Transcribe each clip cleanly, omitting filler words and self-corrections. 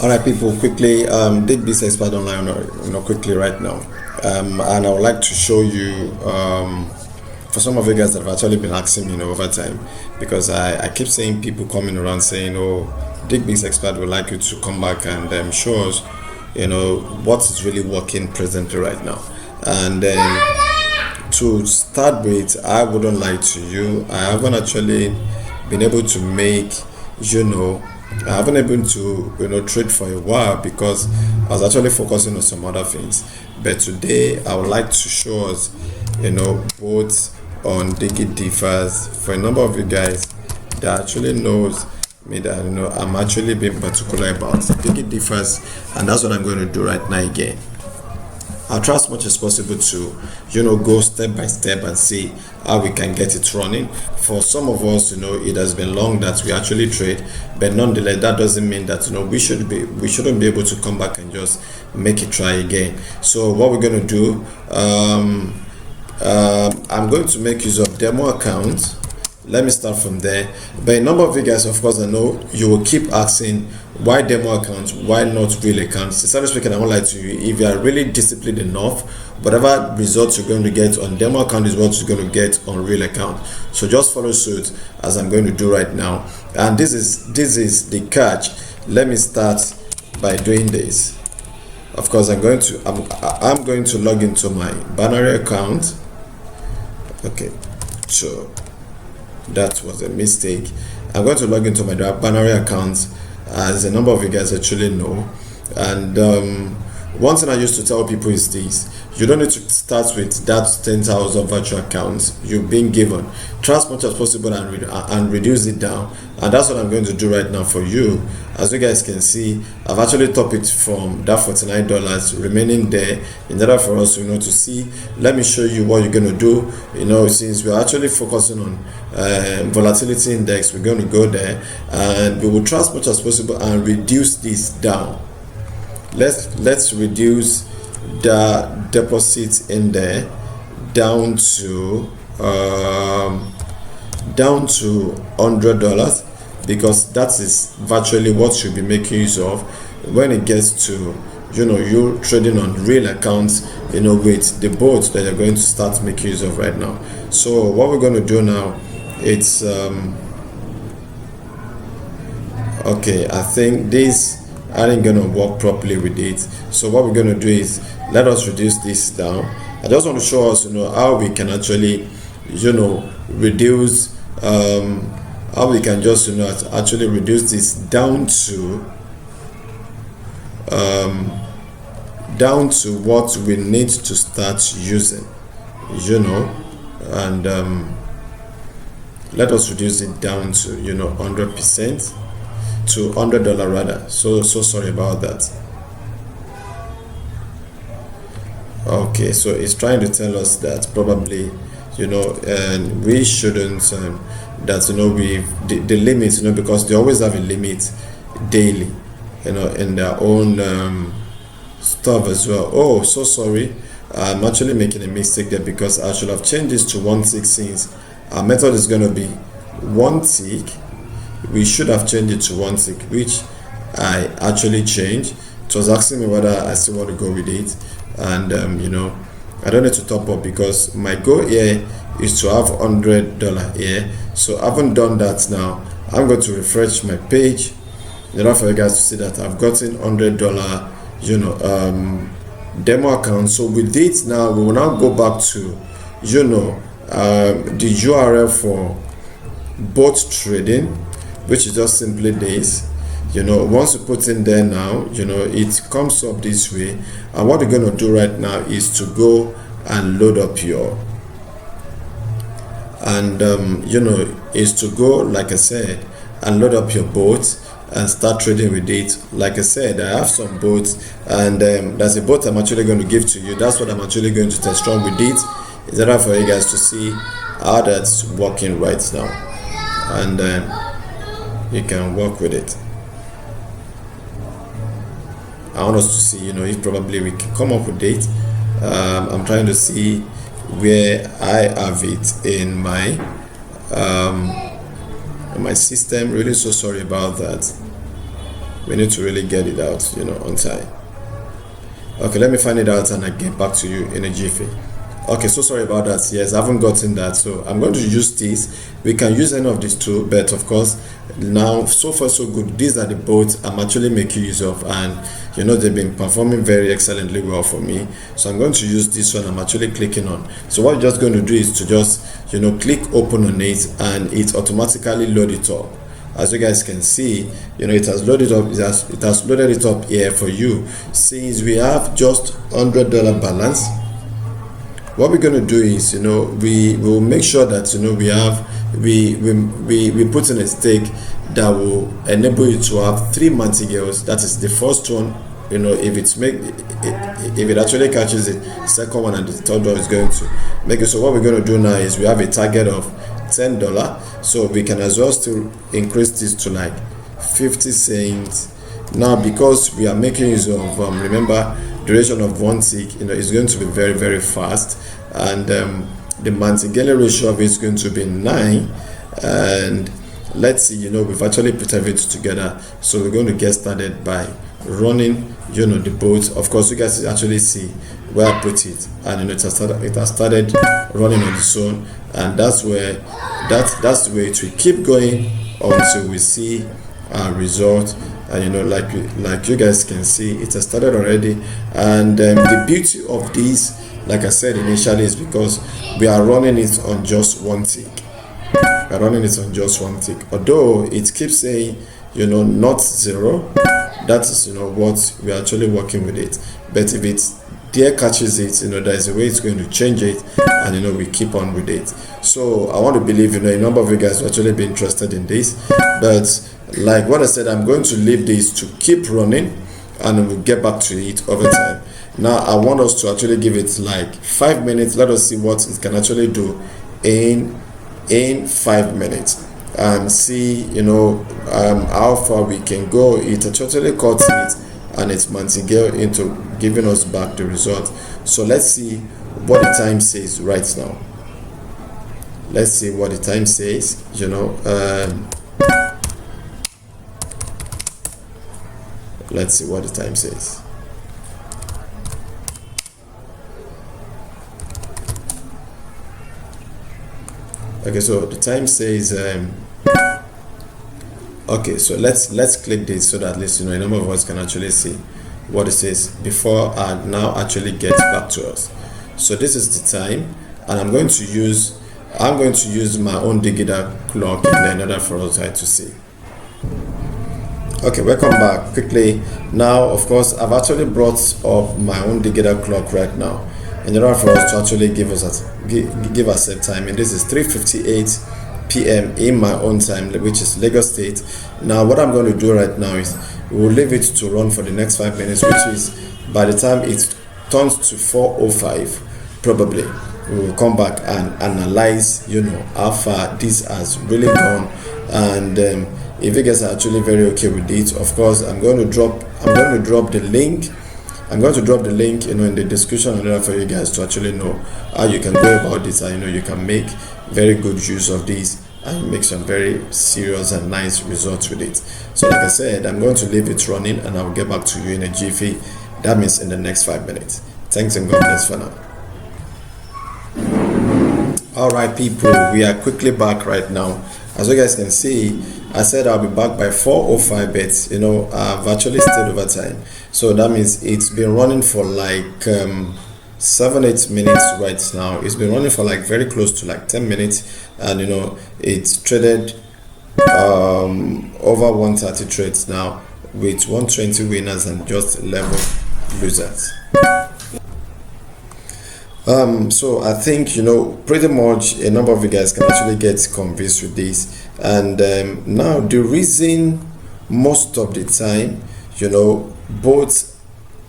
All right, people, quickly, Digbee's Expert Online, quickly right now. And I would like to show you, for some of you guys that have actually been asking me, over time, because I keep seeing people coming around saying, oh, Digbee's Expert would like you to come back and show us, what is really working presently right now. And then to start with, I wouldn't lie to you, I haven't actually been able to make, I haven't been able to trade for a while because I was actually focusing on some other things. But today I would like to show us, both on DigiDifas for a number of you guys that actually knows me that I'm actually being particular about DigiDifas, and that's what I'm going to do right now again. I'll try as much as possible to go step by step and see how we can get it running. For some of us, it has been long that we actually trade, but nonetheless that doesn't mean that we shouldn't be able to come back and just make it try again. So what we're going to do, I'm going to make use of demo account. Let me start from there. But a number of you guys, of course, I know you will keep asking, why demo accounts, why not real accounts? Sincerely speaking, I won't lie to you, if you are really disciplined enough, whatever results you're going to get on demo account is what you're going to get on real account. So just follow suit as I'm going to do right now. And this is the catch. Let me start by doing this. Of course, I'm going to log into my binary account. Okay, so that was a mistake. I'm going to log into my binary account, as a number of you guys actually know. And one thing I used to tell people is this: you don't need to start with that 10,000 virtual accounts you've been given. Try as much as possible and reduce it down, and that's what I'm going to do right now for you. As you guys can see, I've actually topped it from that $49 remaining there in order for us to see. Let me show you what you're going to do. Since we're actually focusing on volatility index, we're going to go there and we will try as much as possible and reduce this down. Let's reduce the deposit in there down to $100, because that is virtually what you'll be making use of when it gets to you trading on real accounts with the bots that you're going to start making use of right now. So what we're going to do now, it's okay, I think this aren't gonna work properly with it. So what we're going to do is, let us reduce this down. I just want to show us how we can actually reduce how we can just actually reduce this down to what we need to start using, and let us reduce it down to 100% to $100 rather. So sorry about that. Okay, so it's trying to tell us that probably and we shouldn't the limit, because they always have a limit daily in their own stuff as well. Oh, so sorry, I'm actually making a mistake there, because I should have changed this to 1 tick. Since our method is going to be 1 tick, we should have changed it to 1 tick, which I actually changed. It was asking me whether I still want to go with it, and I don't need to top up, because my goal here is to have $100 here. So I haven't done that now. I'm going to refresh my page in order for you guys to see that I've gotten $100 demo account. So with it now, we will now go back to the URL for bot trading, which is just simply this. Once you put in there now, it comes up this way, and what we're going to do right now is to go and load up your is to go, like I said, and load up your bot and start trading with it. Like I said, I have some bots, and there's a bot I'm actually going to give to you. That's what I'm actually going to test run with it, in order for you guys to see how that's working right now, and you can work with it. I want us to see, if probably we can come up with it. I'm trying to see where I have it in my system. Really so sorry about that. we need to really get it out, you know, on time. Okay, let me find it out and I get back to you in a jiffy. Okay, so sorry about that. Yes, I haven't gotten that, so I'm going to use this. We can use any of these two, but of course now so far so good. These are the boats I'm actually making use of, and you know they've been performing very excellently well for me. So I'm going to use this one. I'm actually clicking on. So what you're just going to do is to just, you know, click open on it, and it automatically load it up. As you guys can see, you know, it has loaded up. It has loaded it up here for you. Since we have just $100 balance, what we're going to do is, you know, we will make sure that, you know, we put in a stake that will enable you to have 3 Mantigales. That is the first one, you know, if it actually catches it, second one and the third one is going to make it. So what we're going to do now is we have a target of $10, so we can as well still increase this to like 50 cents. Now because we are making use of remember, duration of 1 tick, you know, is going to be very, very fast, and the Mantigale ratio of it is going to be 9. And let's see, you know, we've actually put everything together, so we're going to get started by running, you know, the boat. Of course, you guys actually see where I put it, and you know, it has started running on its own, and that's the way it will keep going until we see our result. And you know, like you guys can see, it has started already. And the beauty of this, like I said initially, is because we are running it on just 1 tick. We're running it on just 1 tick, although it keeps saying, you know, not 0. That is, you know, what we're actually working with it. But if it's there catches it, you know, there's a way it's going to change it, and you know, we keep on with it. So I want to believe, you know, a number of you guys will actually be interested in this. But like what I said, I'm going to leave this to keep running, and we'll get back to it over time. Now I want us to actually give it like 5 minutes. Let us see what it can actually do in 5 minutes, and see, you know, how far we can go. It totally cuts it, and it's Mantigale into giving us back the result. So let's see what the time says right now. Let's see what the time says, you know. Let's see what the time says. Okay, so the time says okay, so let's click this so that at least, you know, a number of us can actually see what it says before and now actually gets back to us. So this is the time, and I'm going to use my own digital clock in order for us to see. Okay, welcome back quickly. Now of course I've actually brought up my own digital clock right now in order for us to actually give us a time, and this is 3:58 p.m. in my own time, which is Lagos State. Now what I'm going to do right now is we'll leave it to run for the next 5 minutes, which is by the time it turns to 4:05 probably we will come back and analyze, you know, how far this has really gone. And if you guys are actually very okay with it, of course I'm going to drop the link. I'm going to drop the link, you know, in the description in order for you guys to actually know how you can go about this, and you know, you can make very good use of this and make some very serious and nice results with it. So like I said, I'm going to leave it running, and I'll get back to you in a jiffy. That means in the next 5 minutes. Thanks and God bless for now. All right, people, we are quickly back right now. As you guys can see, I said I'll be back by 4:05, but you know, I've actually stayed over time. So that means it's been running for like 7-8 minutes right now. It's been running for like very close to like 10 minutes, and you know, it's traded over 130 trades now, with 120 winners and just 11 losers. So I think, you know, pretty much a number of you guys can actually get convinced with this. And now the reason most of the time, you know, boats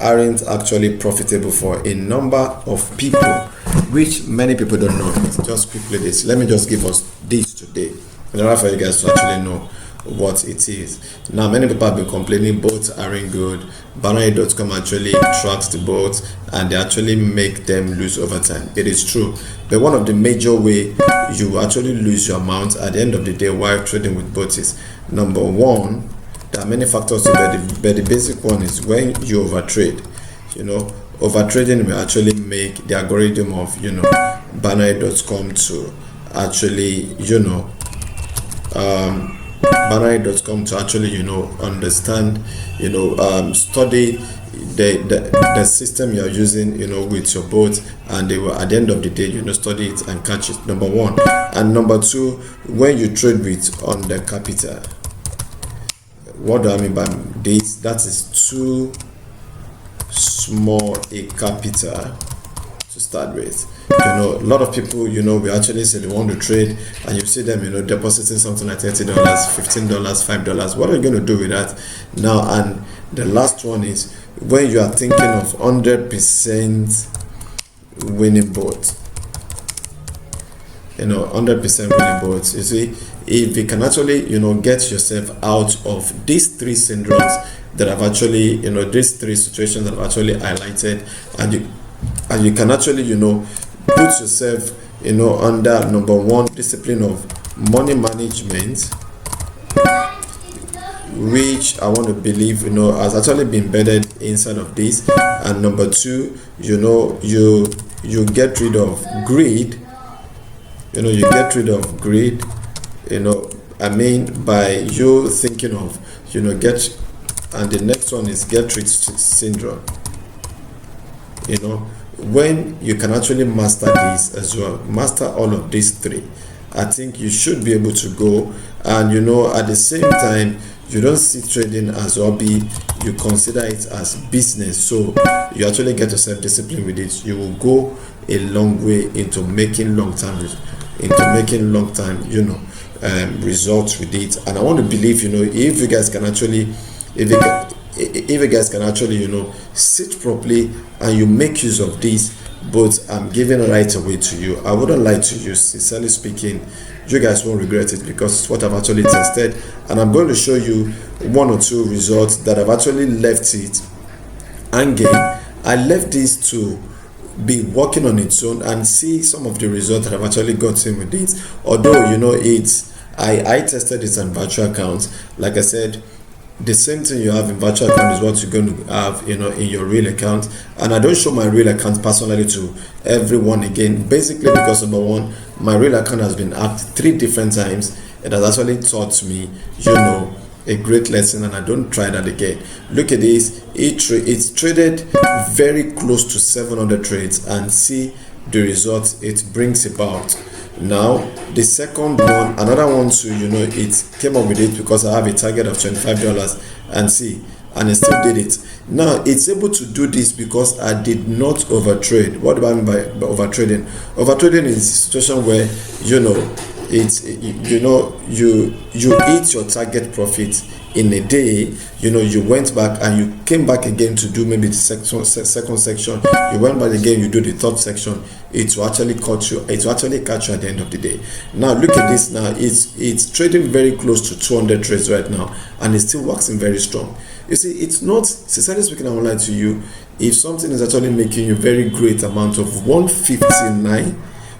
aren't actually profitable for a number of people, which many people don't know. Just quickly this, let me just give us this today in order for you guys to actually know what it is. Now many people have been complaining boats aren't good. Banana.com actually tracks the boats, and they actually make them lose over time. It is true, but one of the major way you actually lose your amount at the end of the day while trading with boats is, number one, There are many factors to it, but the basic one is when you overtrade. Overtrading will actually make the algorithm of Banai.com to actually Banai.com to actually understand, study the system you're using with your bot, and they will at the end of the day study it and catch it, number one. And number two, when you trade with under capital, what do I mean by this? That is too small a capital to start with. A lot of people we actually say they want to trade, and you see them depositing something like $30, $15, $5. What are you going to do with that now? And the last one is when you are thinking of 100% winning boat. 100% winning boats. You see, if you can actually get yourself out of these three syndromes that have actually these three situations that I've actually highlighted, and you can actually put yourself under number one, discipline of money management, which I want to believe has actually been embedded inside of this. And number two, you get rid of greed. You get rid of greed. I mean, by you thinking of get. And the next one is get rich syndrome. When you can actually master this as well, master all of these three, I think you should be able to go. And at the same time, you don't see trading as hobby, you consider it as business. So you actually get yourself disciplined with it. You will go a long way into making long-term results with it. And I want to believe if you guys can actually sit properly and you make use of this, but I'm giving it right away to you. I wouldn't lie to you, sincerely speaking. You guys won't regret it because it's what I've actually tested, and I'm going to show you one or two results that I've actually left it. And again, I left this to be working on its own and see some of the results that I've actually gotten with it. Although I tested it on virtual accounts. Like I said, the same thing you have in virtual account is what you're going to have in your real account. And I don't show my real account personally to everyone again, basically because number one, my real account has been hacked 3 different times. It has actually taught me a great lesson, and I don't try that again. Look at this, it's traded very close to 700 trades, and see the results it brings about. Now the second one, another one too, it came up with it because I have a target of $25, and it still did it. Now it's able to do this because I did not overtrade. What do I mean by overtrading? Overtrading is a situation where you eat your target profit in a day. You went back and you came back again to do maybe the second section. You went back again, you do the third section. It will actually catch you. It will actually catch you at the end of the day. Now look at this. Now it's trading very close to 200 trades right now, and it still works in very strong. You see, it's not, sincerely speaking, I won't lie to you. If something is actually making you very great amount of 159,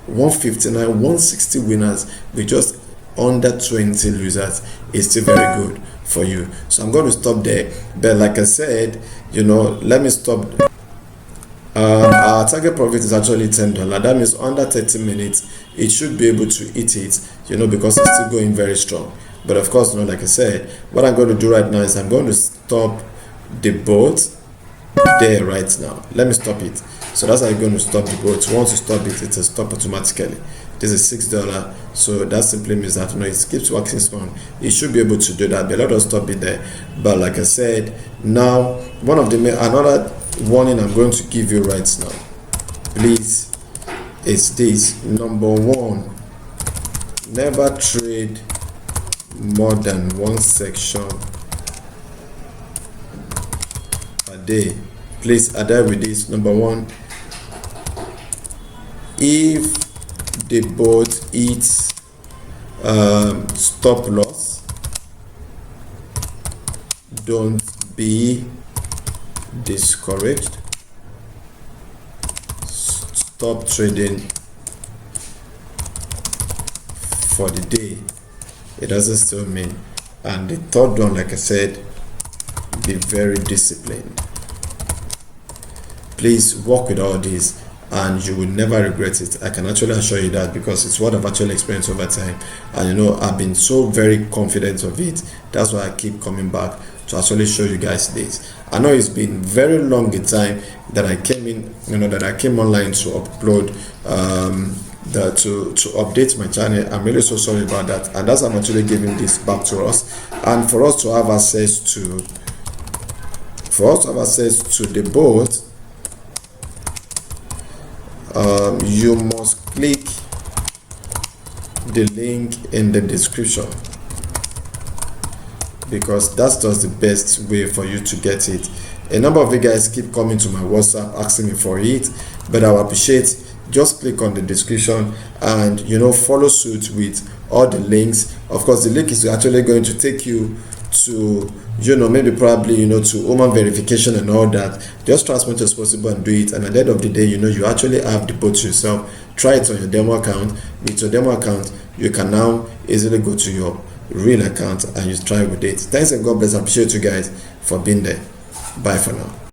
160 winners with just under 20 losers, is still very good for you. So I'm going to stop there. But like I said, let me stop. Our target profit is actually $10. That means under 30 minutes it should be able to eat it, because it's still going very strong. But of course, like I said, what I'm going to do right now is I'm going to stop the boat there right now. Let me stop it. So that's how you're going to stop the boat. Once you stop it, it will stop automatically. This is $6, so that simply means that it keeps working strong. It should be able to do that, but let us stop it there. But like I said, now another warning I'm going to give you right now, please, is this. Number one, never trade more than one section a day. Please adhere with this. Number one, if the bot eats stop loss, don't be discouraged. Stop trading for the day. It doesn't still mean And the third one, like I said, be very disciplined. Please work with all these and you will never regret it. I can actually assure you that, because it's what I've actually experienced over time, and you know, I've been so very confident of it. That's why I keep coming back to actually show you guys this. I know it's been very long a time that I came in, you know, that I came online to upload to update my channel. I'm really so sorry about that, and that's I'm actually giving this back to us, and for us to have access to the boat. You must click the link in the description, because that's just the best way for you to get it. A number of you guys keep coming to my WhatsApp asking me for it, but I will appreciate, just click on the description and, you know, follow suit with all the links. Of course, the link is actually going to take you to, you know, maybe probably, you know, to Oman verification and all that. Just try as much as possible and do it, and at the end of the day, you know, you actually have the boat yourself. Try it on your demo account. With your demo account, you can now easily go to your real account and you try with it. Thanks and God bless. I appreciate you guys for being there. Bye for now.